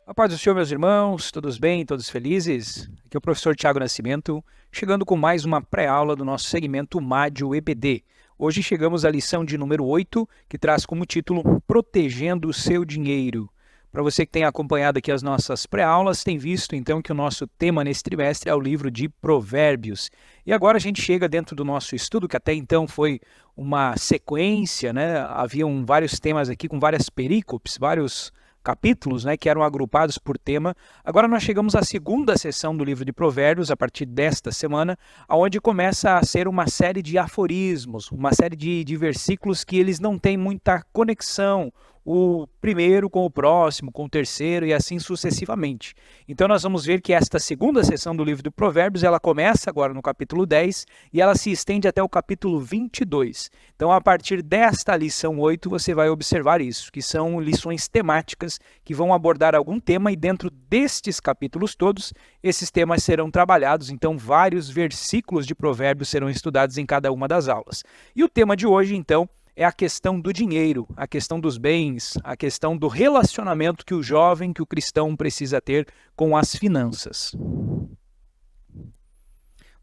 A paz do Senhor, meus irmãos, todos bem, todos felizes? Aqui é o professor Tiago Nascimento, chegando com mais uma pré-aula do nosso segmento Mádio EBD. Hoje chegamos à lição de número 8, que traz como título Protegendo o seu dinheiro. Para você que tem acompanhado aqui as nossas pré-aulas, tem visto então que o nosso tema nesse trimestre é o livro de Provérbios. E agora a gente chega dentro do nosso estudo, que até então foi uma sequência, né? Haviam vários temas aqui com várias perícopes, vários capítulos, né, que eram agrupados por tema. Agora nós chegamos à segunda sessão do livro de Provérbios, a partir desta semana, onde começa a ser uma série de aforismos, uma série de versículos que eles não têm muita conexão, o primeiro com o próximo, com o terceiro e assim sucessivamente. Então nós vamos ver que esta segunda sessão do livro de Provérbios, ela começa agora no capítulo 10 e ela se estende até o capítulo 22. Então a partir desta lição 8 você vai observar isso, que são lições temáticas que vão abordar algum tema e dentro destes capítulos todos, esses temas serão trabalhados, então vários versículos de Provérbios serão estudados em cada uma das aulas. E o tema de hoje, então, é a questão do dinheiro, a questão dos bens, a questão do relacionamento que o jovem, que o cristão precisa ter com as finanças.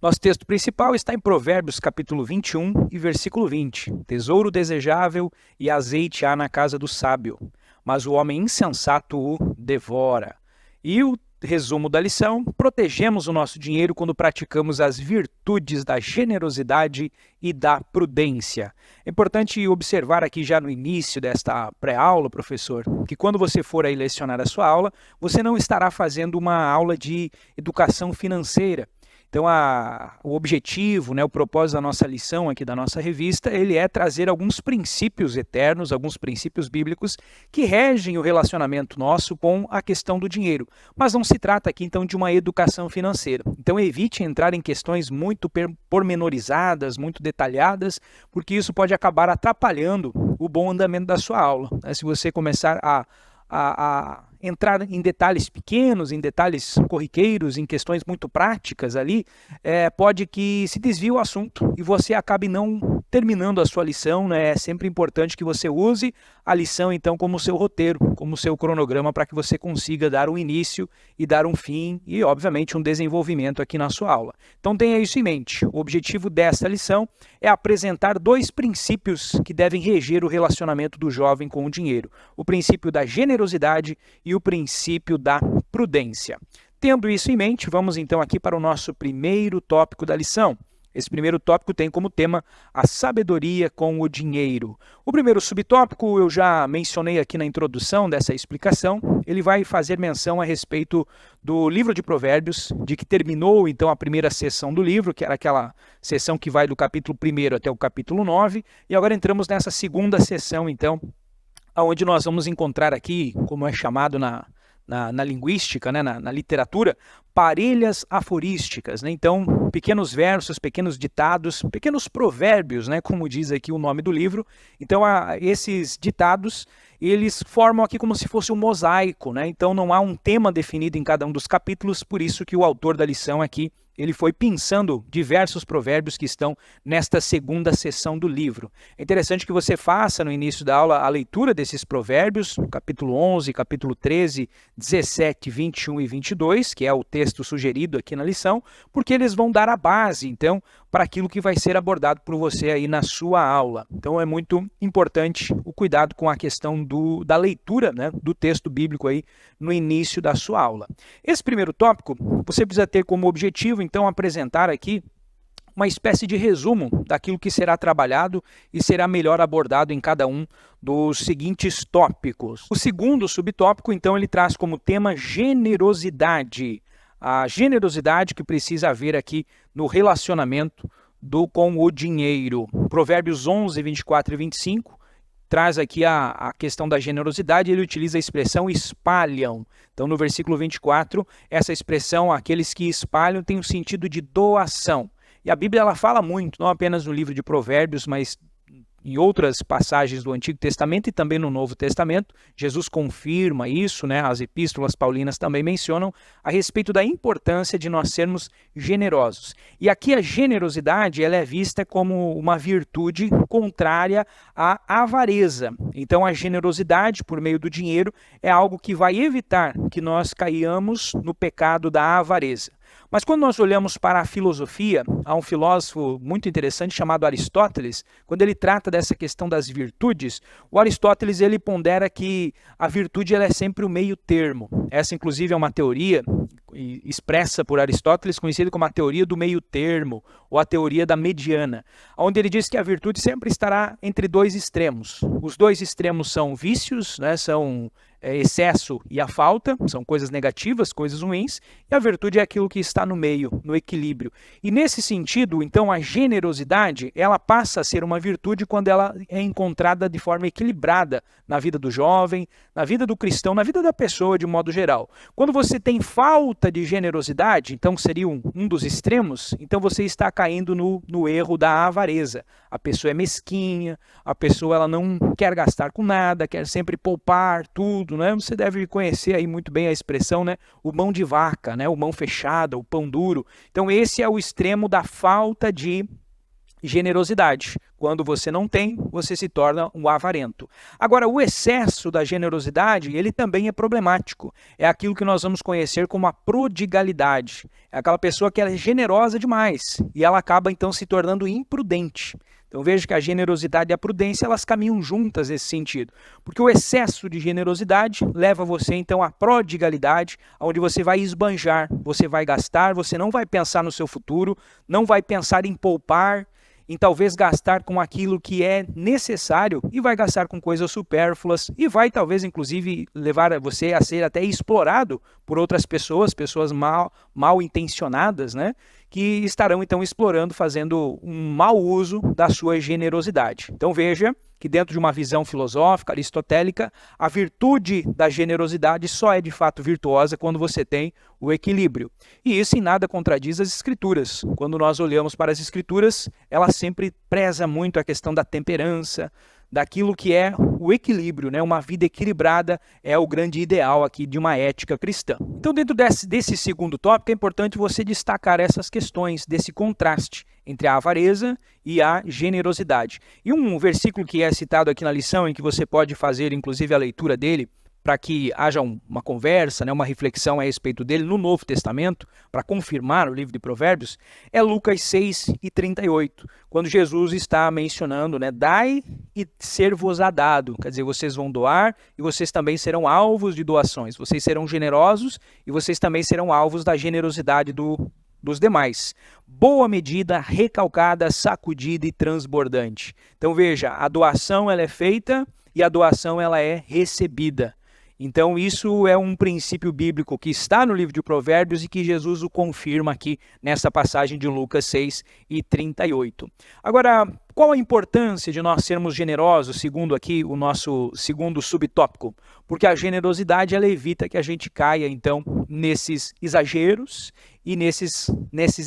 Nosso texto principal está em Provérbios capítulo 21 e versículo 20. Tesouro desejável e azeite há na casa do sábio, mas o homem insensato o devora. E o resumo da lição: protegemos o nosso dinheiro quando praticamos as virtudes da generosidade e da prudência. É importante observar aqui já no início desta pré-aula, professor, que quando você for aí lecionar a sua aula, você não estará fazendo uma aula de educação financeira. Então, o objetivo, né, o propósito da nossa lição aqui da nossa revista, ele é trazer alguns princípios eternos, alguns princípios bíblicos que regem o relacionamento nosso com a questão do dinheiro. Mas não se trata aqui, então, de uma educação financeira. Então, evite entrar em questões muito pormenorizadas, muito detalhadas, porque isso pode acabar atrapalhando o bom andamento da sua aula, né? Se você começar a entrar em detalhes pequenos, em detalhes corriqueiros, em questões muito práticas ali, pode que se desvie o assunto e você acabe não terminando a sua lição, né? É sempre importante que você use a lição, então, como seu roteiro, como seu cronograma, para que você consiga dar um início e dar um fim e, obviamente, um desenvolvimento aqui na sua aula. Então, tenha isso em mente. O objetivo dessa lição é apresentar dois princípios que devem reger o relacionamento do jovem com o dinheiro. O princípio da generosidade e o princípio da prudência. Tendo isso em mente, vamos então aqui para o nosso primeiro tópico da lição. Esse primeiro tópico tem como tema a sabedoria com o dinheiro. O primeiro subtópico eu já mencionei aqui na introdução dessa explicação. Ele vai fazer menção a respeito do livro de Provérbios, de que terminou então a primeira sessão do livro, que era aquela sessão que vai do capítulo 1 até o capítulo 9, e agora entramos nessa segunda sessão então, onde nós vamos encontrar aqui, como é chamado na linguística, né, na literatura, parelhas aforísticas, né? Então, pequenos versos, pequenos ditados, pequenos provérbios, né, como diz aqui o nome do livro. Então, esses ditados, eles formam aqui como se fosse um mosaico, né? Então, não há um tema definido em cada um dos capítulos, por isso que o autor da lição aqui, ele foi pensando diversos provérbios que estão nesta segunda sessão do livro. É interessante que você faça no início da aula a leitura desses provérbios, capítulo 11, capítulo 13, 17, 21 e 22, que é o texto sugerido aqui na lição, porque eles vão dar a base, então, para aquilo que vai ser abordado por você aí na sua aula. Então, é muito importante o cuidado com a questão da leitura, né, do texto bíblico aí no início da sua aula. Esse primeiro tópico, você precisa ter como objetivo, então, apresentar aqui uma espécie de resumo daquilo que será trabalhado e será melhor abordado em cada um dos seguintes tópicos. O segundo subtópico, então, ele traz como tema generosidade. A generosidade que precisa haver aqui no relacionamento com o dinheiro. Provérbios 11, 24 e 25 traz aqui a questão da generosidade, ele utiliza a expressão espalham. Então, no versículo 24, essa expressão, aqueles que espalham, tem o sentido de doação. E a Bíblia ela fala muito, não apenas no livro de Provérbios, mas em outras passagens do Antigo Testamento e também no Novo Testamento. Jesus confirma isso, né? As epístolas paulinas também mencionam a respeito da importância de nós sermos generosos. E aqui a generosidade ela é vista como uma virtude contrária à avareza. Então a generosidade por meio do dinheiro é algo que vai evitar que nós caiamos no pecado da avareza. Mas quando nós olhamos para a filosofia, há um filósofo muito interessante chamado Aristóteles, quando ele trata dessa questão das virtudes, o Aristóteles ele pondera que a virtude ela é sempre o meio termo. Essa inclusive é uma teoria expressa por Aristóteles, conhecida como a teoria do meio termo, ou a teoria da mediana, onde ele diz que a virtude sempre estará entre dois extremos. Os dois extremos são vícios, né, são excesso e a falta, são coisas negativas, coisas ruins, e a virtude é aquilo que está no meio, no equilíbrio. E nesse sentido, então, a generosidade, ela passa a ser uma virtude quando ela é encontrada de forma equilibrada na vida do jovem, na vida do cristão, na vida da pessoa de modo geral. Quando você tem falta de generosidade, então seria um dos extremos, então você está caindo no erro da avareza. A pessoa é mesquinha, a pessoa ela não quer gastar com nada, quer sempre poupar tudo, né? Você deve conhecer aí muito bem a expressão, né? O mão de vaca, né? O mão fechada, o pão duro. Então esse é o extremo da falta de generosidade. Quando você não tem, você se torna um avarento. Agora, o excesso da generosidade, ele também é problemático. É aquilo que nós vamos conhecer como a prodigalidade. É aquela pessoa que ela é generosa demais e ela acaba então se tornando imprudente. Então veja que a generosidade e a prudência elas caminham juntas nesse sentido. Porque o excesso de generosidade leva você então à prodigalidade, onde você vai esbanjar, você vai gastar, você não vai pensar no seu futuro, não vai pensar em poupar, em talvez gastar com aquilo que é necessário e vai gastar com coisas supérfluas e vai talvez inclusive levar você a ser até explorado por outras pessoas, pessoas mal intencionadas, né? Que estarão então explorando, fazendo um mau uso da sua generosidade. Então veja que dentro de uma visão filosófica, aristotélica, a virtude da generosidade só é de fato virtuosa quando você tem o equilíbrio. E isso em nada contradiz as escrituras. Quando nós olhamos para as escrituras, ela sempre preza muito a questão da temperança, daquilo que é o equilíbrio, né? Uma vida equilibrada é o grande ideal aqui de uma ética cristã. Então, dentro desse segundo tópico, é importante você destacar essas questões, desse contraste entre a avareza e a generosidade. E um versículo que é citado aqui na lição, em que você pode fazer, inclusive, a leitura dele, para que haja uma conversa, né, uma reflexão a respeito dele no Novo Testamento, para confirmar o livro de Provérbios, é Lucas 6:38, quando Jesus está mencionando, né, dai e ser-vos-á dado, quer dizer, vocês vão doar e vocês também serão alvos de doações, vocês serão generosos e vocês também serão alvos da generosidade dos demais. Boa medida, recalcada, sacudida e transbordante. Então veja, a doação ela é feita e a doação ela é recebida. Então isso é um princípio bíblico que está no livro de Provérbios e que Jesus o confirma aqui nessa passagem de Lucas 6:38. Agora, qual a importância de nós sermos generosos, segundo aqui o nosso segundo subtópico? Porque a generosidade ela evita que a gente caia então nesses exageros e nesses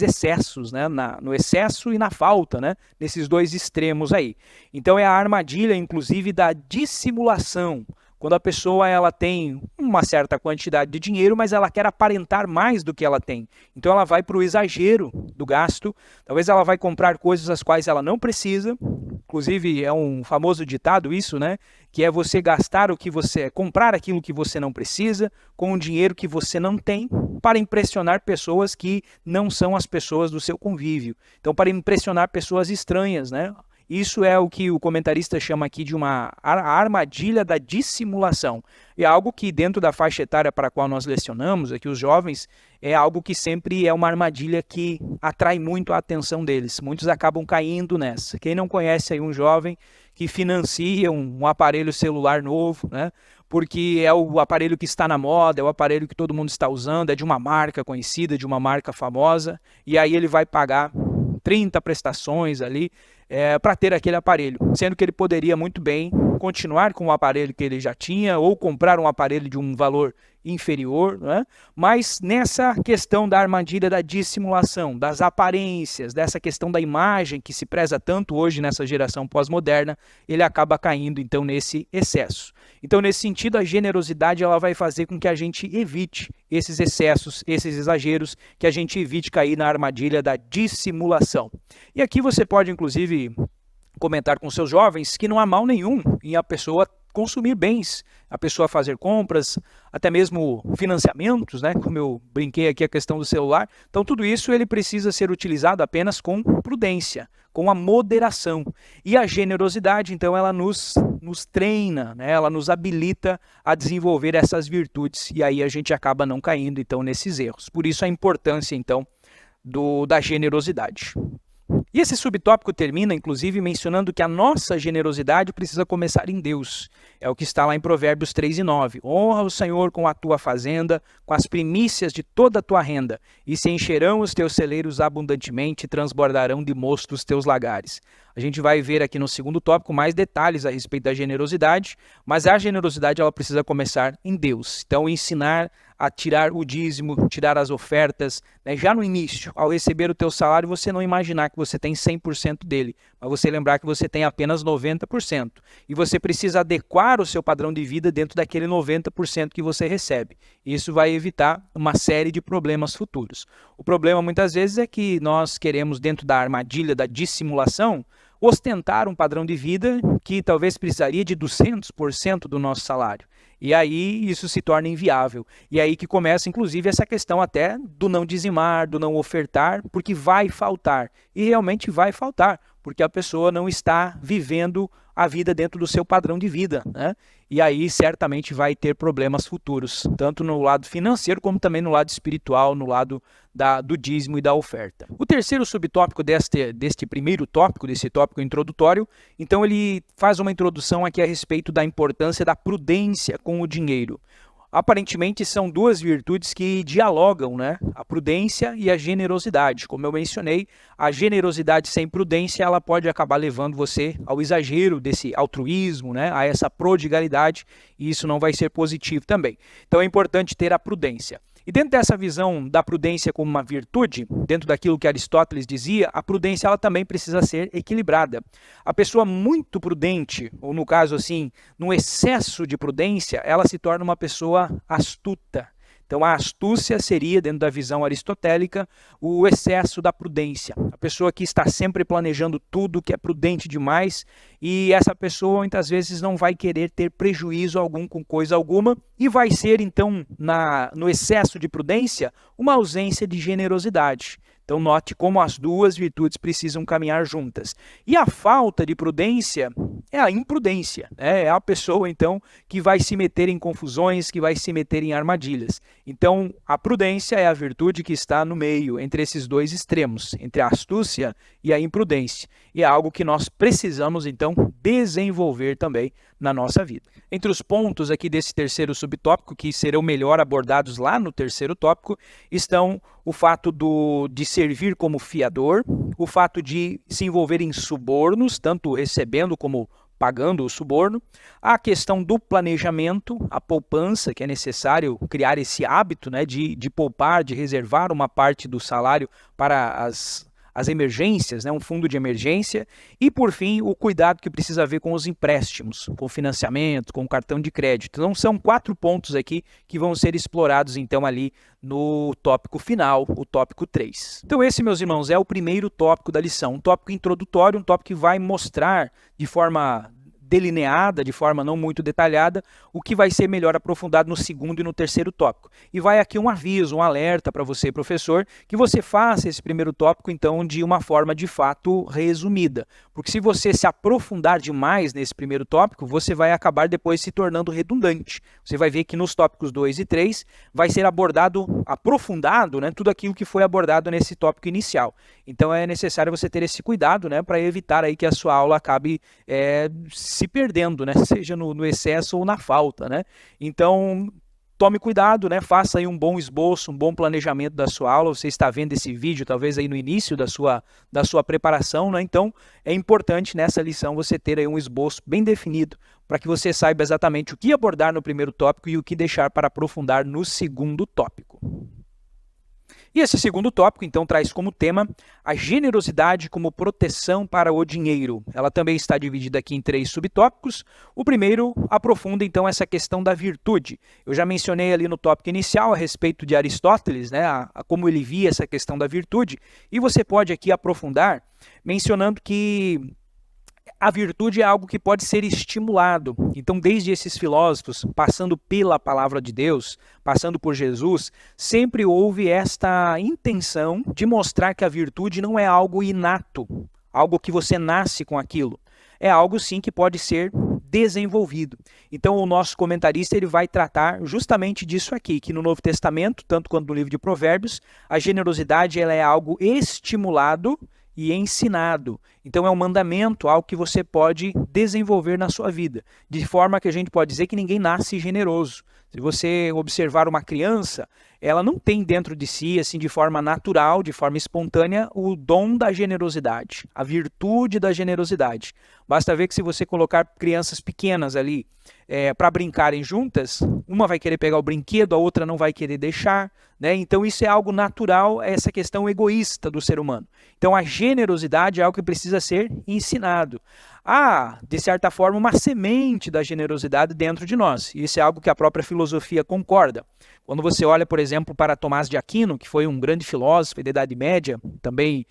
excessos, né? No excesso e na falta, né? Nesses dois extremos aí. Então é a armadilha, inclusive, da dissimulação. Quando a pessoa ela tem uma certa quantidade de dinheiro, mas ela quer aparentar mais do que ela tem. Então ela vai para o exagero do gasto, talvez ela vai comprar coisas as quais ela não precisa. Inclusive é um famoso ditado isso, né? Que é você gastar comprar aquilo que você não precisa, com o dinheiro que você não tem, para impressionar pessoas que não são as pessoas do seu convívio. Então para impressionar pessoas estranhas, né? Isso é o que o comentarista chama aqui de uma armadilha da dissimulação. É algo que dentro da faixa etária para a qual nós lecionamos, aqui os jovens, é algo que sempre é uma armadilha que atrai muito a atenção deles. Muitos acabam caindo nessa. Quem não conhece aí um jovem que financia um aparelho celular novo, né? Porque é o aparelho que está na moda, é o aparelho que todo mundo está usando, é de uma marca conhecida, de uma marca famosa, e aí ele vai pagar 30 prestações ali para ter aquele aparelho, sendo que ele poderia muito bem continuar com o aparelho que ele já tinha ou comprar um aparelho de um valor inferior, né? Mas nessa questão da armadilha da dissimulação, das aparências, dessa questão da imagem que se preza tanto hoje nessa geração pós-moderna, ele acaba caindo então nesse excesso. Então, nesse sentido, a generosidade ela vai fazer com que a gente evite esses excessos, esses exageros, que a gente evite cair na armadilha da dissimulação. E aqui você pode, inclusive, comentar com seus jovens que não há mal nenhum em a pessoa consumir bens, a pessoa fazer compras, até mesmo financiamentos, né? Como eu brinquei aqui a questão do celular. Então tudo isso ele precisa ser utilizado apenas com prudência, com a moderação. E a generosidade, então, ela nos treina, né? Ela nos habilita a desenvolver essas virtudes e aí a gente acaba não caindo então nesses erros. Por isso a importância então da generosidade. E esse subtópico termina, inclusive, mencionando que a nossa generosidade precisa começar em Deus. É o que está lá em Provérbios 3:9. Honra o Senhor com a tua fazenda, com as primícias de toda a tua renda, e se encherão os teus celeiros abundantemente e transbordarão de mosto os teus lagares. A gente vai ver aqui no segundo tópico mais detalhes a respeito da generosidade, mas a generosidade ela precisa começar em Deus. Então, ensinar a tirar o dízimo, tirar as ofertas, né? Já no início, ao receber o teu salário, você não imaginar que você tem 100% dele, mas você lembrar que você tem apenas 90%. E você precisa adequar o seu padrão de vida dentro daquele 90% que você recebe. Isso vai evitar uma série de problemas futuros. O problema muitas vezes é que nós queremos, dentro da armadilha da dissimulação, ostentar um padrão de vida que talvez precisaria de 200% do nosso salário. E aí isso se torna inviável. E aí que começa, inclusive, essa questão até do não dizimar, do não ofertar, porque vai faltar. E realmente vai faltar, porque a pessoa não está vivendo a vida dentro do seu padrão de vida, né? E aí certamente vai ter problemas futuros, tanto no lado financeiro como também no lado espiritual, no lado do dízimo e da oferta. O terceiro subtópico deste primeiro tópico, desse tópico introdutório, então ele faz uma introdução aqui a respeito da importância da prudência com o dinheiro. Aparentemente são duas virtudes que dialogam, né? A prudência e a generosidade. Como eu mencionei, a generosidade sem prudência ela pode acabar levando você ao exagero desse altruísmo, né? A essa prodigalidade, e isso não vai ser positivo também. Então é importante ter a prudência. E dentro dessa visão da prudência como uma virtude, dentro daquilo que Aristóteles dizia, a prudência ela também precisa ser equilibrada. A pessoa muito prudente, ou no caso assim, no excesso de prudência, ela se torna uma pessoa astuta. Então a astúcia seria, dentro da visão aristotélica, o excesso da prudência. A pessoa que está sempre planejando tudo, que é prudente demais, e essa pessoa muitas vezes não vai querer ter prejuízo algum com coisa alguma, e vai ser então, no excesso de prudência, uma ausência de generosidade. Então note como as duas virtudes precisam caminhar juntas. E a falta de prudência é a imprudência, né? É a pessoa então que vai se meter em confusões, que vai se meter em armadilhas. Então a prudência é a virtude que está no meio, entre esses dois extremos, entre a astúcia e a imprudência. E é algo que nós precisamos então desenvolver também na nossa vida. Entre os pontos aqui desse terceiro subtópico, que serão melhor abordados lá no terceiro tópico, estão o fato de servir como fiador, o fato de se envolver em subornos, tanto recebendo como pagando o suborno, a questão do planejamento, a poupança, que é necessário criar esse hábito, né, de poupar, de reservar uma parte do salário para as emergências, né, um fundo de emergência, e por fim o cuidado que precisa haver com os empréstimos, com financiamento, com cartão de crédito. Então são 4 pontos aqui que vão ser explorados então ali no tópico final, o tópico 3. Então esse, meus irmãos, é o primeiro tópico da lição, um tópico introdutório, um tópico que vai mostrar de forma delineada, de forma não muito detalhada, o que vai ser melhor aprofundado no segundo e no terceiro tópico. E vai aqui um aviso, um alerta para você, professor, que você faça esse primeiro tópico, então, de uma forma de fato resumida. Porque se você se aprofundar demais nesse primeiro tópico, você vai acabar depois se tornando redundante. Você vai ver que nos tópicos 2 e 3 vai ser aprofundado, né, tudo aquilo que foi abordado nesse tópico inicial. Então é necessário você ter esse cuidado, né, para evitar aí que a sua aula acabe se perdendo, né? Seja no excesso ou na falta, né? Então, tome cuidado, né? Faça aí um bom esboço, um bom planejamento da sua aula. Você está vendo esse vídeo talvez aí no início da sua preparação, né? Então é importante nessa lição você ter aí um esboço bem definido para que você saiba exatamente o que abordar no primeiro tópico e o que deixar para aprofundar no segundo tópico. E esse segundo tópico, então, traz como tema a generosidade como proteção para o dinheiro. Ela também está dividida aqui em 3 subtópicos. O primeiro aprofunda, então, essa questão da virtude. Eu já mencionei ali no tópico inicial a respeito de Aristóteles, né, como ele via essa questão da virtude. E você pode aqui aprofundar mencionando que a virtude é algo que pode ser estimulado. Então, desde esses filósofos, passando pela palavra de Deus, passando por Jesus, sempre houve esta intenção de mostrar que a virtude não é algo inato, algo que você nasce com aquilo. É algo, sim, que pode ser desenvolvido. Então, o nosso comentarista ele vai tratar justamente disso aqui, que no Novo Testamento, tanto quanto no livro de Provérbios, a generosidade ela é algo estimulado e ensinado. Então é um mandamento, algo que você pode desenvolver na sua vida, de forma que a gente pode dizer que ninguém nasce generoso. Se você observar uma criança, ela não tem dentro de si, assim, de forma natural, de forma espontânea, o dom da generosidade, a virtude da generosidade. Basta ver que se você colocar crianças pequenas ali para brincarem juntas, uma vai querer pegar o brinquedo, a outra não vai querer deixar, né? Então isso é algo natural, essa questão egoísta do ser humano. Então a generosidade é algo que precisa ser ensinado. Há, de certa forma, uma semente da generosidade dentro de nós. E isso é algo que a própria filosofia concorda. Quando você olha, por exemplo, para Tomás de Aquino, que foi um grande filósofo da Idade Média, também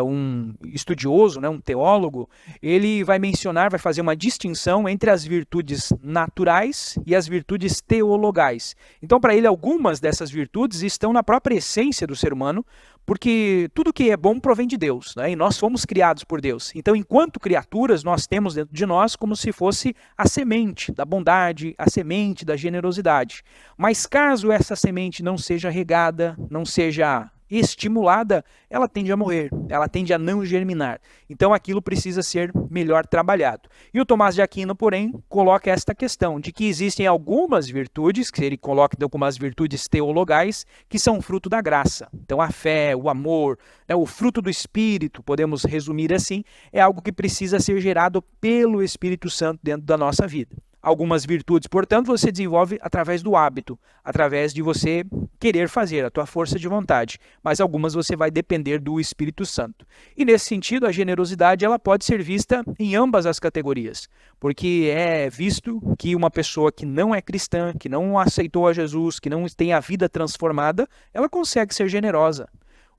um estudioso, né, um teólogo, ele vai mencionar, vai fazer uma distinção entre as virtudes naturais e as virtudes teologais. Então, para ele, algumas dessas virtudes estão na própria essência do ser humano, porque tudo que é bom provém de Deus, né? E nós fomos criados por Deus. Então, enquanto criaturas, nós temos dentro de nós como se fosse a semente da bondade, a semente da generosidade. Mas caso essa semente não seja regada, não seja estimulada, ela tende a morrer, ela tende a não germinar. Então aquilo precisa ser melhor trabalhado. E o Tomás de Aquino, porém, coloca esta questão de que existem algumas virtudes, que ele coloca algumas virtudes teologais, que são fruto da graça. Então a fé, o amor, o fruto do Espírito, podemos resumir assim, é algo que precisa ser gerado pelo Espírito Santo dentro da nossa vida. Algumas virtudes, portanto, você desenvolve através do hábito, através de você querer fazer, a tua força de vontade. Mas algumas você vai depender do Espírito Santo. E nesse sentido, a generosidade ela pode ser vista em ambas as categorias. Porque é visto que uma pessoa que não é cristã, que não aceitou a Jesus, que não tem a vida transformada, ela consegue ser generosa.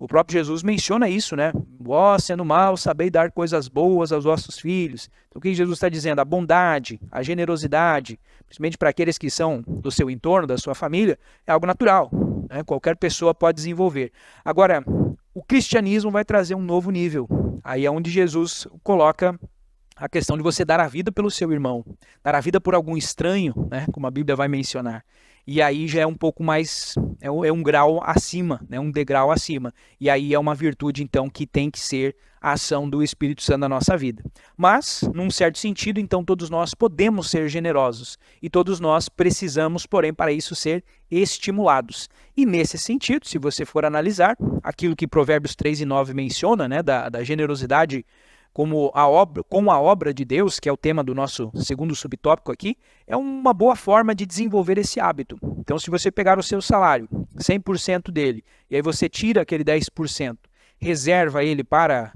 O próprio Jesus menciona isso, né? Vós, sendo mal, sabei dar coisas boas aos vossos filhos. Então, o que Jesus está dizendo? A bondade, a generosidade, principalmente para aqueles que são do seu entorno, da sua família, é algo natural, né? Qualquer pessoa pode desenvolver. Agora, o cristianismo vai trazer um novo nível. Aí é onde Jesus coloca a questão de você dar a vida pelo seu irmão, dar a vida por algum estranho, né? Como a Bíblia vai mencionar. E aí já é um pouco mais, é um grau acima, né? Um degrau acima. E aí é uma virtude, então, que tem que ser a ação do Espírito Santo na nossa vida. Mas, num certo sentido, então, todos nós podemos ser generosos. E todos nós precisamos, porém, para isso ser estimulados. E nesse sentido, se você for analisar, aquilo que Provérbios 3:9 menciona, né? Da generosidade com a obra de Deus, que é o tema do nosso segundo subtópico aqui, é uma boa forma de desenvolver esse hábito. Então, se você pegar o seu salário, 100% dele, e aí você tira aquele 10%, reserva ele para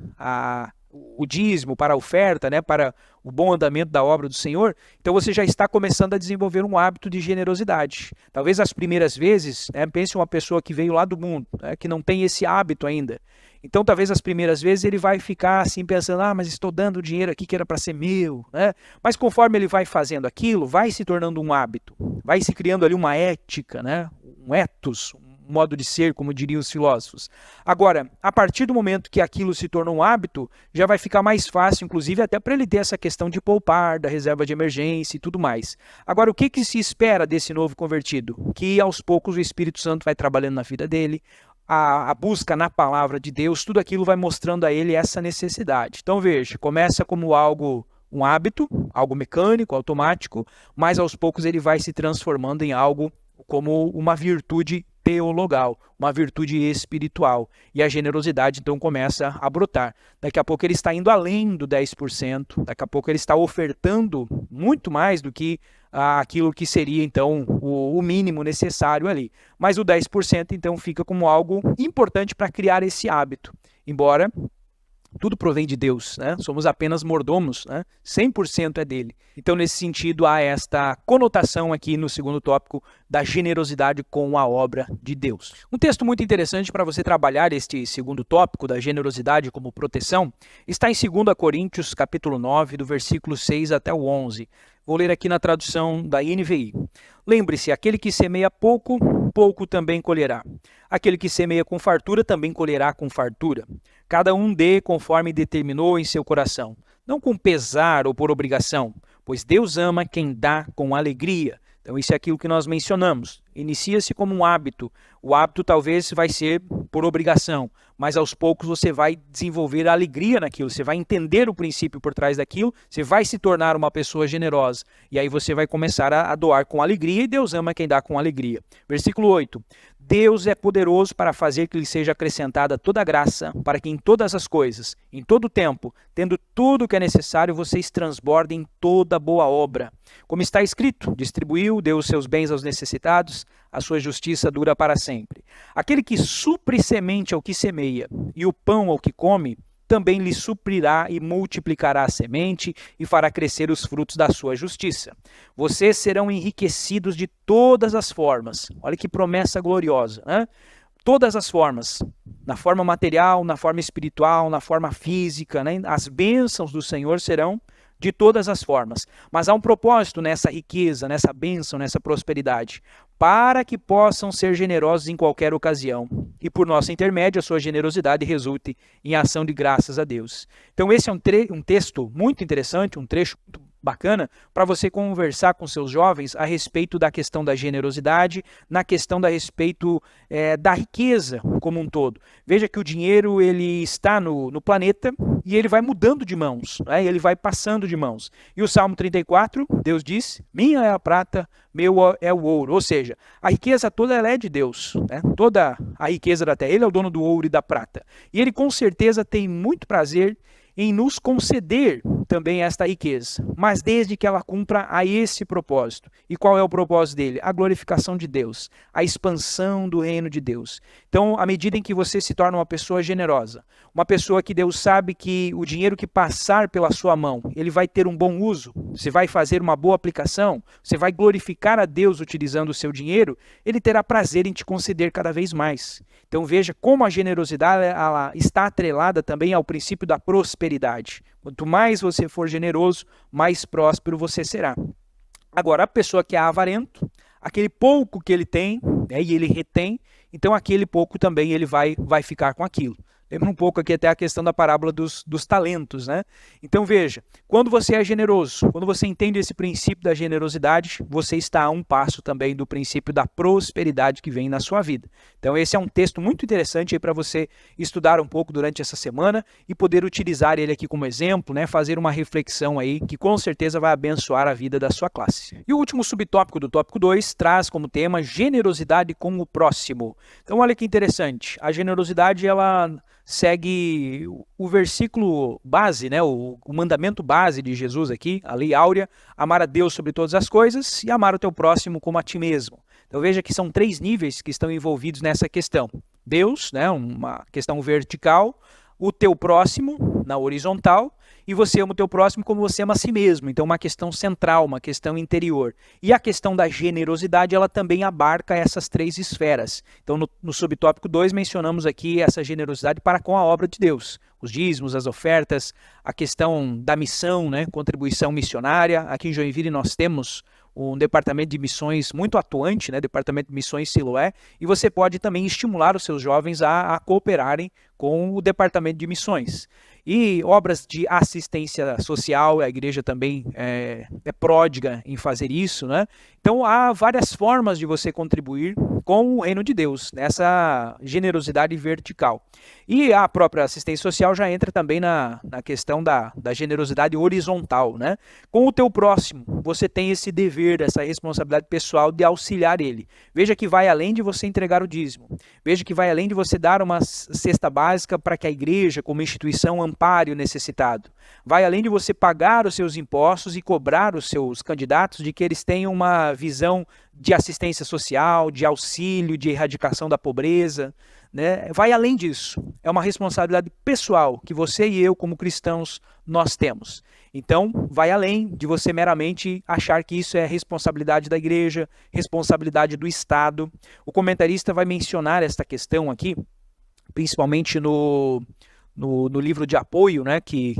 o dízimo, para a oferta, né, para o bom andamento da obra do Senhor, então você já está começando a desenvolver um hábito de generosidade. Talvez as primeiras vezes, pense uma pessoa que veio lá do mundo, que não tem esse hábito ainda. Então, talvez as primeiras vezes ele vai ficar assim pensando, mas estou dando dinheiro aqui que era para ser meu, né? Mas conforme ele vai fazendo aquilo, vai se tornando um hábito, vai se criando ali uma ética, né? Um ethos, um modo de ser, como diriam os filósofos. Agora, a partir do momento que aquilo se torna um hábito, já vai ficar mais fácil, inclusive até para ele ter essa questão de poupar, da reserva de emergência e tudo mais. Agora, o que se espera desse novo convertido? Que aos poucos o Espírito Santo vai trabalhando na vida dele, a busca na palavra de Deus, tudo aquilo vai mostrando a ele essa necessidade. Então veja, começa como um hábito, algo mecânico, automático, mas aos poucos ele vai se transformando em algo como uma virtude teologal, uma virtude espiritual. E a generosidade, então, começa a brotar. Daqui a pouco ele está indo além do 10%, daqui a pouco ele está ofertando muito mais do que aquilo que seria, então, o mínimo necessário ali. Mas o 10%, então, fica como algo importante para criar esse hábito. Embora tudo provém de Deus, né? Somos apenas mordomos, né? 100% é dele. Então, nesse sentido, há esta conotação aqui no segundo tópico da generosidade com a obra de Deus. Um texto muito interessante para você trabalhar este segundo tópico da generosidade como proteção está em 2 Coríntios, capítulo 9, do versículo 6 até o 11. Vou ler aqui na tradução da NVI. Lembre-se, aquele que semeia pouco, pouco também colherá. Aquele que semeia com fartura, também colherá com fartura. Cada um dê conforme determinou em seu coração, não com pesar ou por obrigação, pois Deus ama quem dá com alegria. Então, isso é aquilo que nós mencionamos. Inicia-se como um hábito. O hábito talvez vai ser por obrigação, mas aos poucos você vai desenvolver a alegria naquilo, você vai entender o princípio por trás daquilo, você vai se tornar uma pessoa generosa. E aí você vai começar a doar com alegria, e Deus ama quem dá com alegria. Versículo 8. Deus é poderoso para fazer que lhe seja acrescentada toda a graça, para que em todas as coisas, em todo o tempo, tendo tudo o que é necessário, vocês transbordem toda boa obra. Como está escrito, distribuiu, deu os seus bens aos necessitados, a sua justiça dura para sempre. Aquele que supre semente ao que semeia, e o pão ao que come, também lhe suprirá e multiplicará a semente e fará crescer os frutos da sua justiça. Vocês serão enriquecidos de todas as formas. Olha que promessa gloriosa, né? Todas as formas, na forma material, na forma espiritual, na forma física, né? As bênçãos do Senhor serão de todas as formas. Mas há um propósito nessa riqueza, nessa bênção, nessa prosperidade, para que possam ser generosos em qualquer ocasião. E por nosso intermédio, a sua generosidade resulte em ação de graças a Deus. Então esse é um texto muito interessante, um trecho muito bacana para você conversar com seus jovens a respeito da questão da generosidade, na questão da respeito da riqueza como um todo. Veja que o dinheiro ele está no planeta e ele vai mudando de mãos, né? Ele vai passando de mãos. E o Salmo 34, Deus diz, minha é a prata, meu é o ouro. Ou seja, a riqueza toda ela é de Deus, né? Toda a riqueza da terra, ele é o dono do ouro e da prata. E ele com certeza tem muito prazer em nos conceder também esta riqueza, mas desde que ela cumpra a esse propósito. E qual é o propósito dele? A glorificação de Deus, a expansão do reino de Deus. Então, à medida em que você se torna uma pessoa generosa, uma pessoa que Deus sabe que o dinheiro que passar pela sua mão, ele vai ter um bom uso, você vai fazer uma boa aplicação, você vai glorificar a Deus utilizando o seu dinheiro, ele terá prazer em te conceder cada vez mais. Então veja como a generosidade ela está atrelada também ao princípio da prosperidade. Quanto mais você for generoso, mais próspero você será. Agora, a pessoa que é avarento, aquele pouco que ele tem, né, e ele retém, então aquele pouco também ele vai ficar com aquilo. Lembra um pouco aqui até a questão da parábola dos talentos, né? Então veja, quando você é generoso, quando você entende esse princípio da generosidade, você está a um passo também do princípio da prosperidade que vem na sua vida. Então esse é um texto muito interessante para você estudar um pouco durante essa semana e poder utilizar ele aqui como exemplo, né? Fazer uma reflexão aí que com certeza vai abençoar a vida da sua classe. E o último subtópico do tópico 2 traz como tema generosidade com o próximo. Então olha que interessante, a generosidade ela segue o versículo base, né? O mandamento base de Jesus aqui, a lei áurea, amar a Deus sobre todas as coisas e amar o teu próximo como a ti mesmo. Então veja que são 3 níveis que estão envolvidos nessa questão. Deus, né? Uma questão vertical, o teu próximo na horizontal e você ama o teu próximo como você ama a si mesmo. Então uma questão central, uma questão interior. E a questão da generosidade, ela também abarca essas 3 esferas. Então no subtópico 2 mencionamos aqui essa generosidade para com a obra de Deus. Os dízimos, as ofertas, a questão da missão, né? Contribuição missionária. Aqui em Joinville nós temos um departamento de missões muito atuante, né? Departamento de Missões Siloé, e você pode também estimular os seus jovens a cooperarem com o departamento de missões. E obras de assistência social, a igreja também é pródiga em fazer isso, né? Então há várias formas de você contribuir com o reino de Deus, nessa generosidade vertical. E a própria assistência social já entra também na questão da generosidade horizontal, né? Com o teu próximo, você tem esse dever, essa responsabilidade pessoal de auxiliar ele. Veja que vai além de você entregar o dízimo. Veja que vai além de você dar uma cesta básica para que a igreja, como instituição, ampare o necessitado. Vai além de você pagar os seus impostos e cobrar os seus candidatos de que eles tenham uma visão de assistência social, de auxílio, de erradicação da pobreza, né? Vai além disso. É uma responsabilidade pessoal que você e eu, como cristãos, nós temos. Então, vai além de você meramente achar que isso é responsabilidade da igreja, responsabilidade do Estado. O comentarista vai mencionar esta questão aqui, principalmente no livro de apoio, né, que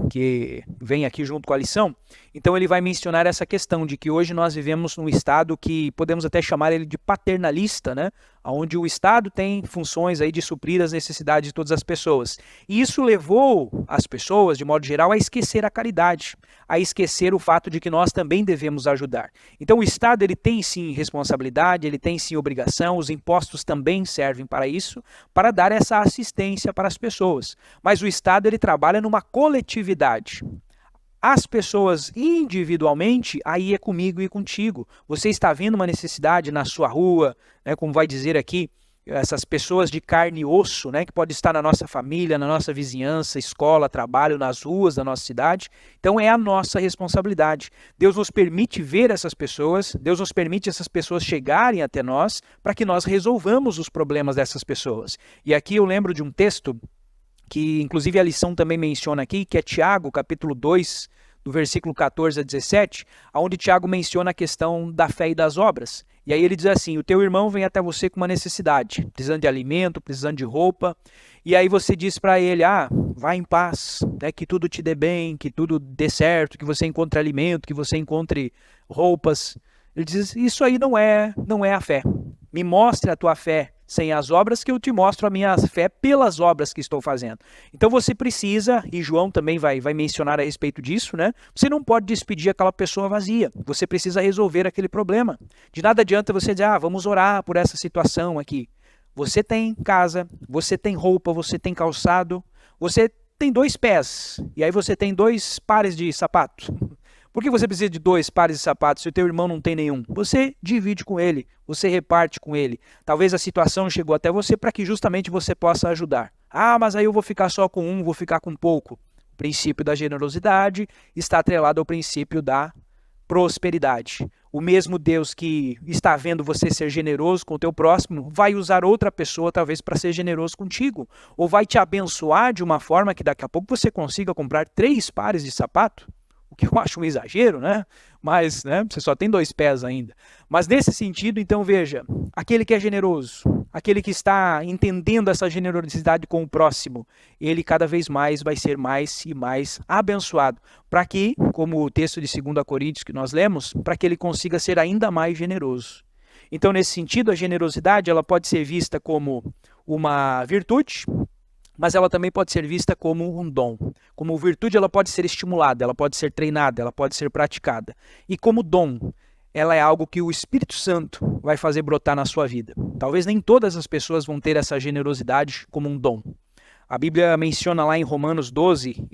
vem aqui junto com a lição. Então ele vai mencionar essa questão de que hoje nós vivemos num Estado que podemos até chamar ele de paternalista, né, onde o Estado tem funções aí de suprir as necessidades de todas as pessoas. E isso levou as pessoas, de modo geral, a esquecer a caridade, a esquecer o fato de que nós também devemos ajudar. Então o Estado ele tem sim responsabilidade, ele tem sim obrigação, os impostos também servem para isso, para dar essa assistência para as pessoas. Mas o Estado ele trabalha numa coletividade. As pessoas individualmente, aí é comigo e contigo. Você está vendo uma necessidade na sua rua, né, como vai dizer aqui, essas pessoas de carne e osso, né, que pode estar na nossa família, na nossa vizinhança, escola, trabalho, nas ruas da nossa cidade. Então é a nossa responsabilidade. Deus nos permite ver essas pessoas, Deus nos permite essas pessoas chegarem até nós para que nós resolvamos os problemas dessas pessoas. E aqui eu lembro de um texto que inclusive a lição também menciona aqui, que é Tiago, capítulo 2, do versículo 14 a 17, onde Tiago menciona a questão da fé e das obras. E aí ele diz assim, o teu irmão vem até você com uma necessidade, precisando de alimento, precisando de roupa, e aí você diz para ele, vá em paz, né, que tudo te dê bem, que tudo dê certo, que você encontre alimento, que você encontre roupas. Ele diz, isso aí não é a fé. Me mostre a tua fé sem as obras, que eu te mostro a minha fé pelas obras que estou fazendo. Então você precisa, e João também vai mencionar a respeito disso, né? Você não pode despedir aquela pessoa vazia. Você precisa resolver aquele problema. De nada adianta você dizer, vamos orar por essa situação aqui. Você tem casa, você tem roupa, você tem calçado, você tem 2 pés, e aí você tem 2 pares de sapato. Por que você precisa de 2 pares de sapatos se o teu irmão não tem nenhum? Você divide com ele, você reparte com ele. Talvez a situação chegou até você para que justamente você possa ajudar. Mas aí eu vou ficar só com um, vou ficar com pouco. O princípio da generosidade está atrelado ao princípio da prosperidade. O mesmo Deus que está vendo você ser generoso com o teu próximo, vai usar outra pessoa talvez para ser generoso contigo. Ou vai te abençoar de uma forma que daqui a pouco você consiga comprar 3 pares de sapato. O que eu acho um exagero, né? Mas você só tem 2 pés ainda. Mas nesse sentido, então veja, aquele que é generoso, aquele que está entendendo essa generosidade com o próximo, ele cada vez mais vai ser mais e mais abençoado, para que, como o texto de 2 Coríntios que nós lemos, para que ele consiga ser ainda mais generoso. Então, nesse sentido, a generosidade ela pode ser vista como uma virtude, mas ela também pode ser vista como um dom. Como virtude, ela pode ser estimulada, ela pode ser treinada, ela pode ser praticada. E como dom, ela é algo que o Espírito Santo vai fazer brotar na sua vida. Talvez nem todas as pessoas vão ter essa generosidade como um dom. A Bíblia menciona lá em Romanos 12,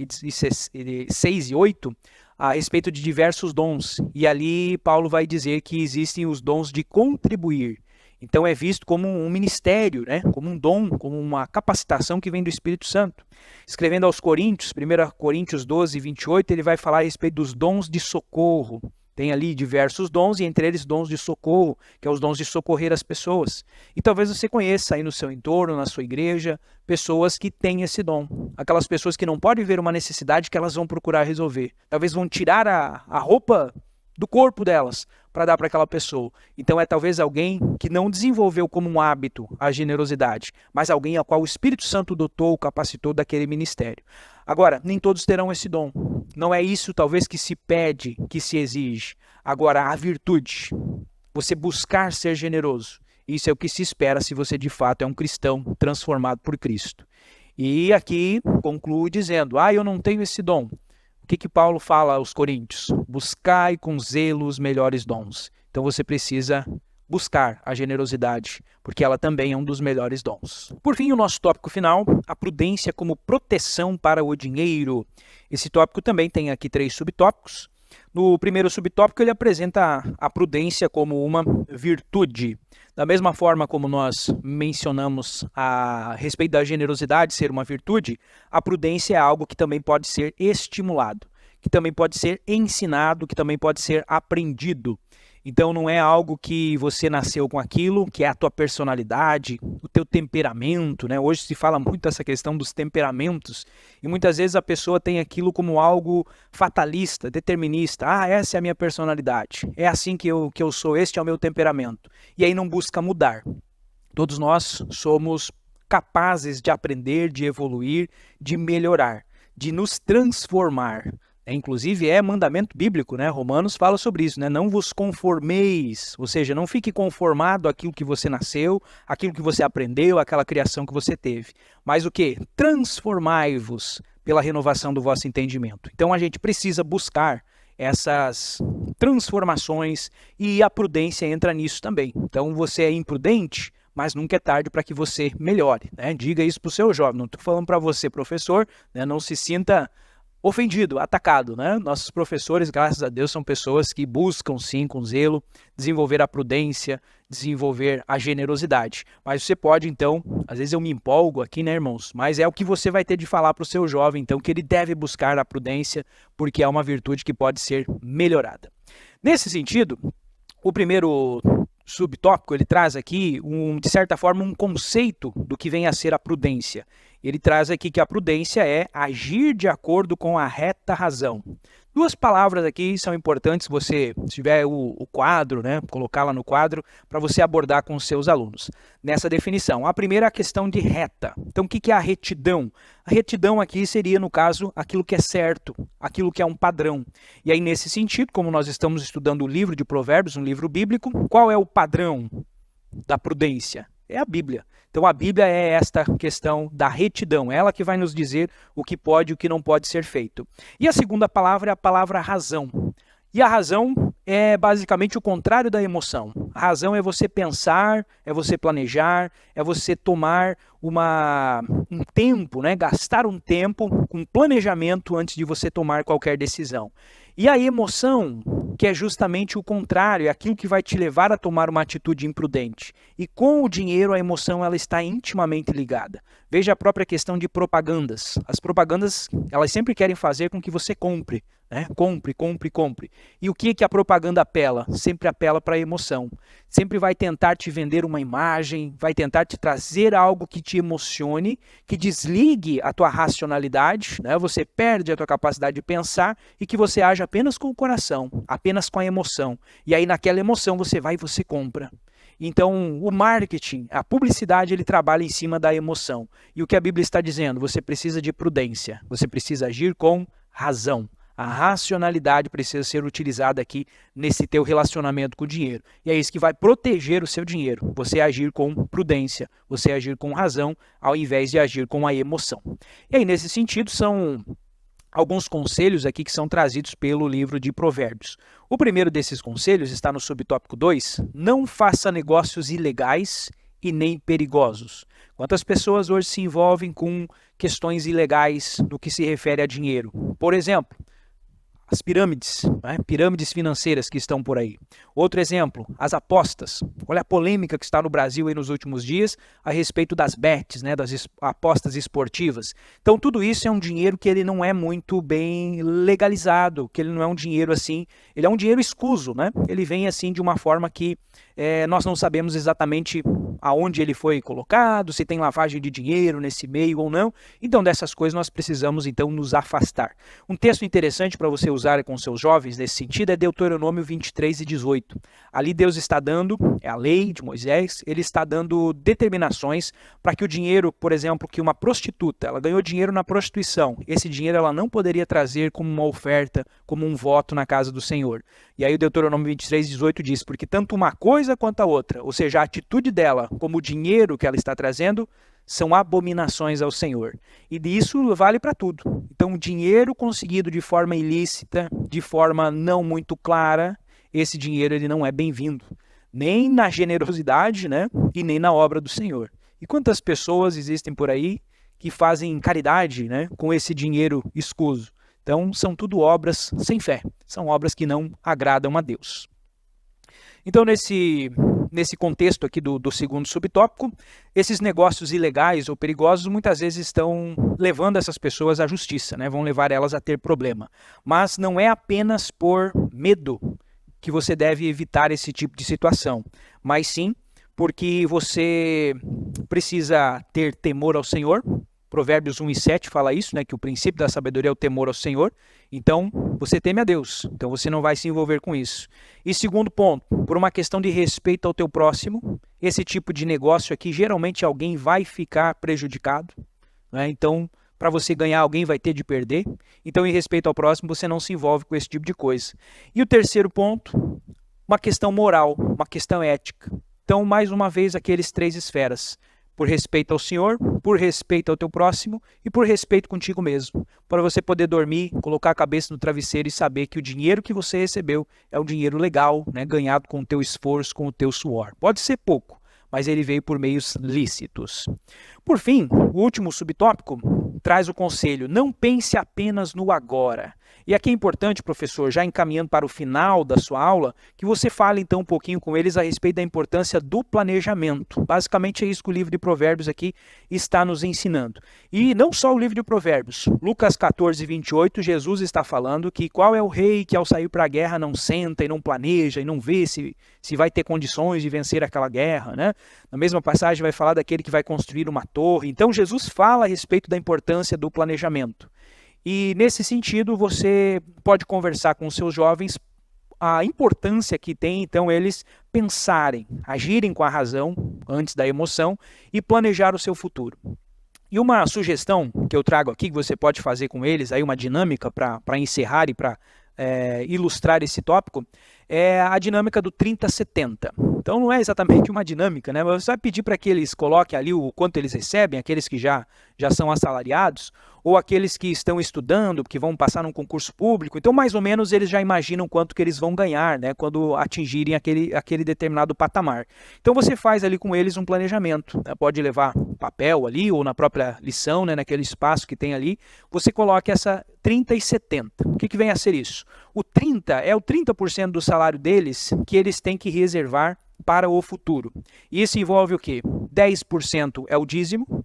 6 e 8, a respeito de diversos dons. E ali Paulo vai dizer que existem os dons de contribuir. Então é visto como um ministério, né? Como um dom, como uma capacitação que vem do Espírito Santo. Escrevendo aos Coríntios, 1 Coríntios 12, 28, ele vai falar a respeito dos dons de socorro. Tem ali diversos dons, e entre eles dons de socorro, que é os dons de socorrer as pessoas. E talvez você conheça aí no seu entorno, na sua igreja, pessoas que têm esse dom. Aquelas pessoas que não podem ver uma necessidade que elas vão procurar resolver. Talvez vão tirar a roupa do corpo delas para dar para aquela pessoa. Então é talvez alguém que não desenvolveu como um hábito a generosidade, mas alguém a qual o Espírito Santo dotou, capacitou daquele ministério. Agora, nem todos terão esse dom. Não é isso talvez que se pede, que se exige. Agora, a virtude, você buscar ser generoso, isso é o que se espera se você de fato é um cristão transformado por Cristo. E aqui conclui dizendo, eu não tenho esse dom. O que Paulo fala aos coríntios? Buscai com zelo os melhores dons. Então você precisa buscar a generosidade, porque ela também é um dos melhores dons. Por fim, o nosso tópico final, a prudência como proteção para o dinheiro. Esse tópico também tem aqui 3 subtópicos. No primeiro subtópico, ele apresenta a prudência como uma virtude. Da mesma forma como nós mencionamos a respeito da generosidade ser uma virtude, a prudência é algo que também pode ser estimulado, que também pode ser ensinado, que também pode ser aprendido. Então não é algo que você nasceu com aquilo, que é a tua personalidade, o teu temperamento, né? Hoje se fala muito essa questão dos temperamentos e muitas vezes a pessoa tem aquilo como algo fatalista, determinista. Essa é a minha personalidade, é assim que eu sou, este é o meu temperamento. E aí não busca mudar. Todos nós somos capazes de aprender, de evoluir, de melhorar, de nos transformar. Inclusive é mandamento bíblico, né? Romanos fala sobre isso, né? Não vos conformeis, ou seja, não fique conformado àquilo que você nasceu, àquilo que você aprendeu, àquela criação que você teve. Mas o quê? Transformai-vos pela renovação do vosso entendimento. Então a gente precisa buscar essas transformações e a prudência entra nisso também. Então você é imprudente, mas nunca é tarde para que você melhore, né? Diga isso para o seu jovem. Não estou falando para você, professor, né? Não se sinta ofendido, atacado, né? Nossos professores, graças a Deus, são pessoas que buscam, sim, com zelo, desenvolver a prudência, desenvolver a generosidade. Mas você pode, então, às vezes eu me empolgo aqui, né, irmãos? Mas é o que você vai ter de falar para o seu jovem, então, que ele deve buscar a prudência, porque é uma virtude que pode ser melhorada. Nesse sentido, o primeiro subtópico, ele traz aqui, de certa forma, um conceito do que vem a ser a prudência. Ele traz aqui que a prudência é agir de acordo com a reta razão. 2 palavras aqui são importantes, se você tiver o quadro, né, colocar lá no quadro, para você abordar com os seus alunos. Nessa definição, a primeira é a questão de reta. Então, o que é a retidão? A retidão aqui seria, no caso, aquilo que é certo, aquilo que é um padrão. E aí, nesse sentido, como nós estamos estudando o livro de Provérbios, um livro bíblico, qual é o padrão da prudência? É a Bíblia. Então a Bíblia é esta questão da retidão, ela que vai nos dizer o que pode e o que não pode ser feito. E a segunda palavra é a palavra razão. E a razão é basicamente o contrário da emoção. A razão é você pensar, é você planejar, é você tomar um tempo, né? Gastar um tempo com planejamento antes de você tomar qualquer decisão. E a emoção, que é justamente o contrário, é aquilo que vai te levar a tomar uma atitude imprudente. E com o dinheiro, a emoção ela está intimamente ligada. Veja a própria questão de propagandas. As propagandas, elas sempre querem fazer com que você compre, né? Compre, compre, compre. E o que a propaganda apela? Sempre apela para a emoção. Sempre vai tentar te vender uma imagem, vai tentar te trazer algo que te emocione, que desligue a tua racionalidade, né? Você perde a tua capacidade de pensar e que você age apenas com o coração, apenas com a emoção. E aí naquela emoção você vai e você compra. Então, o marketing, a publicidade, ele trabalha em cima da emoção. E o que a Bíblia está dizendo? Você precisa de prudência, você precisa agir com razão. A racionalidade precisa ser utilizada aqui nesse teu relacionamento com o dinheiro. E é isso que vai proteger o seu dinheiro. Você agir com prudência, você agir com razão, ao invés de agir com a emoção. E aí, nesse sentido, são alguns conselhos aqui que são trazidos pelo livro de Provérbios. O primeiro desses conselhos está no subtópico 2. Não faça negócios ilegais e nem perigosos. Quantas pessoas hoje se envolvem com questões ilegais no que se refere a dinheiro? Por exemplo, as pirâmides, né? Pirâmides financeiras que estão por aí. Outro exemplo, as apostas. Olha a polêmica que está no Brasil aí nos últimos dias a respeito das bets, né? Das apostas esportivas. Então tudo isso é um dinheiro que ele não é muito bem legalizado, que ele não é um dinheiro assim, ele é um dinheiro escuso, né? Ele vem assim de uma forma que nós não sabemos exatamente aonde ele foi colocado, se tem lavagem de dinheiro nesse meio ou não. Então dessas coisas nós precisamos então nos afastar. Um texto interessante para você usar com seus jovens nesse sentido é Deuteronômio 23:18. Ali Deus está dando, é a lei de Moisés, ele está dando determinações para que o dinheiro, por exemplo, que uma prostituta, ela ganhou dinheiro na prostituição, esse dinheiro ela não poderia trazer como uma oferta, como um voto na casa do Senhor. E aí o Deuteronômio 23:18 diz, porque tanto uma coisa quanto a outra, ou seja, a atitude dela, como o dinheiro que ela está trazendo, são abominações ao Senhor. E isso vale para tudo. Então, dinheiro conseguido de forma ilícita, de forma não muito clara, esse dinheiro ele não é bem-vindo. Nem na generosidade, né? E nem na obra do Senhor. E quantas pessoas existem por aí que fazem caridade, né, com esse dinheiro escuso? Então, são tudo obras sem fé. São obras que não agradam a Deus. Então, nesse contexto aqui do segundo subtópico, esses negócios ilegais ou perigosos muitas vezes estão levando essas pessoas à justiça, né? Vão levar elas a ter problema. Mas não é apenas por medo que você deve evitar esse tipo de situação, mas sim porque você precisa ter temor ao Senhor. Provérbios 1:7 fala isso, né, que o princípio da sabedoria é o temor ao Senhor. Então, você teme a Deus, então você não vai se envolver com isso. E segundo ponto, por uma questão de respeito ao teu próximo, esse tipo de negócio aqui, geralmente alguém vai ficar prejudicado, né? Então, para você ganhar, alguém vai ter de perder. Então, em respeito ao próximo, você não se envolve com esse tipo de coisa. E o terceiro ponto, uma questão moral, uma questão ética. Então, mais uma vez, aqueles 3 esferas. Por respeito ao Senhor, por respeito ao teu próximo e por respeito contigo mesmo. Para você poder dormir, colocar a cabeça no travesseiro e saber que o dinheiro que você recebeu é um dinheiro legal, né, ganhado com o teu esforço, com o teu suor. Pode ser pouco, mas ele veio por meios lícitos. Por fim, o último subtópico traz o conselho: não pense apenas no agora. E aqui é importante, professor, já encaminhando para o final da sua aula, que você fale então um pouquinho com eles a respeito da importância do planejamento. Basicamente é isso que o livro de Provérbios aqui está nos ensinando. E não só o livro de Provérbios. Lucas 14:28, Jesus está falando que qual é o rei que ao sair para a guerra não senta e não planeja e não vê se vai ter condições de vencer aquela guerra, né? Na mesma passagem vai falar daquele que vai construir uma torre. Então Jesus fala a respeito da importância do planejamento. E nesse sentido, você pode conversar com os seus jovens a importância que tem, então, eles pensarem, agirem com a razão antes da emoção e planejar o seu futuro. E uma sugestão que eu trago aqui, que você pode fazer com eles, aí uma dinâmica para encerrar e para ilustrar esse tópico, é a dinâmica do 30-70. Então não é exatamente uma dinâmica, né? Você vai pedir para que eles coloquem ali o quanto eles recebem, aqueles que já são assalariados, ou aqueles que estão estudando, que vão passar num concurso público. Então, mais ou menos, eles já imaginam quanto que eles vão ganhar, né, quando atingirem aquele determinado patamar. Então, você faz ali com eles um planejamento, né? Pode levar papel ali, ou na própria lição, né, naquele espaço que tem ali, você coloca essa 30 e 70. O que vem a ser isso? O 30 é o 30% do salário deles que eles têm que reservar para o futuro. E isso envolve o quê? 10% é o dízimo,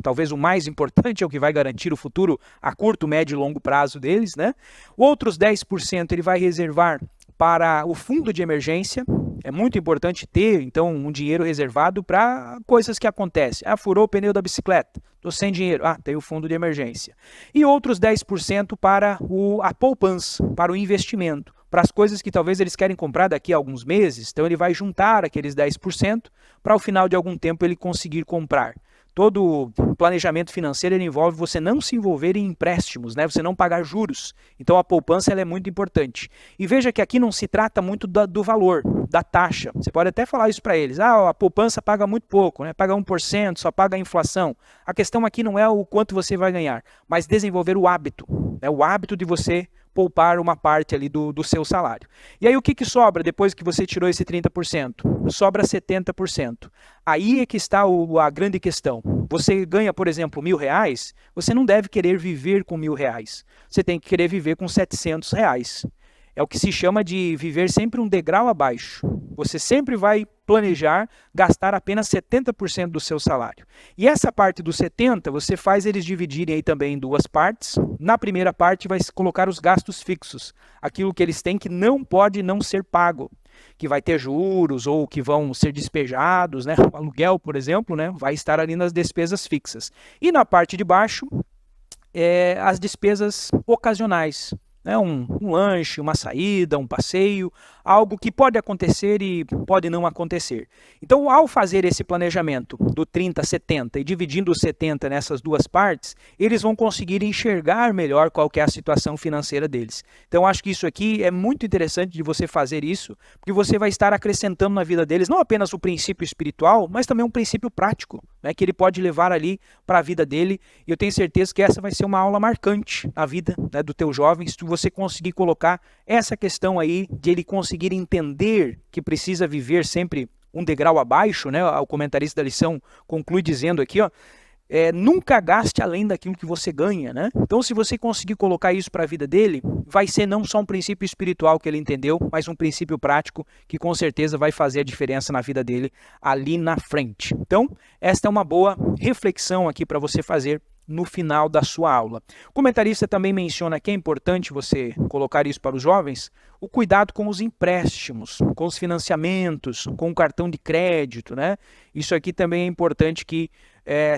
talvez o mais importante, é o que vai garantir o futuro a curto, médio e longo prazo deles, né? Outros 10% ele vai reservar para o fundo de emergência. É muito importante ter, então, um dinheiro reservado para coisas que acontecem. Furou o pneu da bicicleta, estou sem dinheiro. Tem o fundo de emergência. E outros 10% para a poupança, para o investimento, para as coisas que talvez eles querem comprar daqui a alguns meses. Então, ele vai juntar aqueles 10% para, ao final de algum tempo, ele conseguir comprar. Todo planejamento financeiro ele envolve você não se envolver em empréstimos, né? Você não pagar juros. Então a poupança ela é muito importante. E veja que aqui não se trata muito do valor, da taxa. Você pode até falar isso para eles. A poupança paga muito pouco, né? Paga 1%, só paga a inflação. A questão aqui não é o quanto você vai ganhar, mas desenvolver o hábito. Né? O hábito de você poupar uma parte ali do seu salário. E aí o que sobra depois que você tirou esse 30%? Sobra 70%. Aí é que está a grande questão. Você ganha, por exemplo, R$1.000, você não deve querer viver com R$1.000. Você tem que querer viver com R$700. É o que se chama de viver sempre um degrau abaixo. Você sempre vai planejar gastar apenas 70% do seu salário. E essa parte dos 70%, você faz eles dividirem aí também em 2 partes. Na primeira parte vai colocar os gastos fixos, aquilo que eles têm que não pode não ser pago, que vai ter juros ou que vão ser despejados, né? O aluguel, por exemplo, né? Vai estar ali nas despesas fixas. E na parte de baixo, as despesas ocasionais. Um lanche, uma saída, um passeio, algo que pode acontecer e pode não acontecer. Então, ao fazer esse planejamento do 30-70 e dividindo os 70 nessas duas partes, eles vão conseguir enxergar melhor qual que é a situação financeira deles. Então, acho que isso aqui é muito interessante de você fazer isso, porque você vai estar acrescentando na vida deles não apenas o princípio espiritual, mas também um princípio prático, né, que ele pode levar ali para a vida dele. E eu tenho certeza que essa vai ser uma aula marcante na vida, né, do teu jovem, se você conseguir colocar essa questão aí de ele conseguir entender que precisa viver sempre um degrau abaixo, né? O comentarista da lição conclui dizendo aqui, ó, nunca gaste além daquilo que você ganha, né? Então, se você conseguir colocar isso para a vida dele, vai ser não só um princípio espiritual que ele entendeu, mas um princípio prático que com certeza vai fazer a diferença na vida dele ali na frente. Então, esta é uma boa reflexão aqui para você fazer no final da sua aula. O comentarista também menciona que é importante você colocar isso para os jovens, o cuidado com os empréstimos, com os financiamentos, com o cartão de crédito, né? Isso aqui também é importante que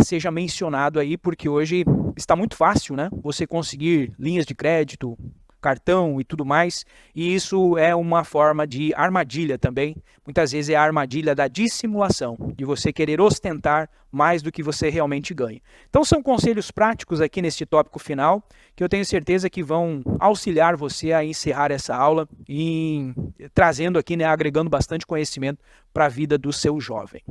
seja mencionado aí, porque hoje está muito fácil, né? Você conseguir linhas de crédito, cartão e tudo mais, e isso é uma forma de armadilha também. Muitas vezes é a armadilha da dissimulação, de você querer ostentar mais do que você realmente ganha. Então são conselhos práticos aqui neste tópico final, que eu tenho certeza que vão auxiliar você a encerrar essa aula e trazendo aqui, né, agregando bastante conhecimento para a vida do seu jovem.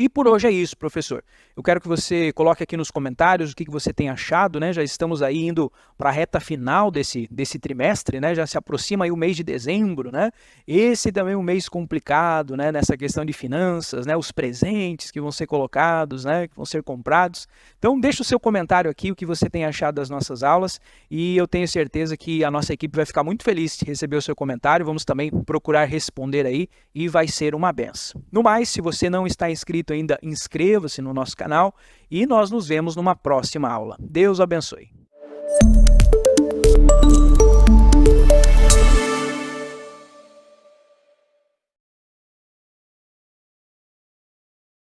E por hoje é isso, professor. Eu quero que você coloque aqui nos comentários o que você tem achado, né? Já estamos aí indo para a reta final desse trimestre, né? Já se aproxima aí o mês de dezembro, né? Esse também é um mês complicado, né? Nessa questão de finanças, né? Os presentes que vão ser colocados, né? Que vão ser comprados. Então, deixa o seu comentário aqui, o que você tem achado das nossas aulas, e eu tenho certeza que a nossa equipe vai ficar muito feliz de receber o seu comentário. Vamos também procurar responder aí e vai ser uma benção. No mais, se você não está inscrito ainda, inscreva-se no nosso canal e nós nos vemos numa próxima aula. Deus abençoe.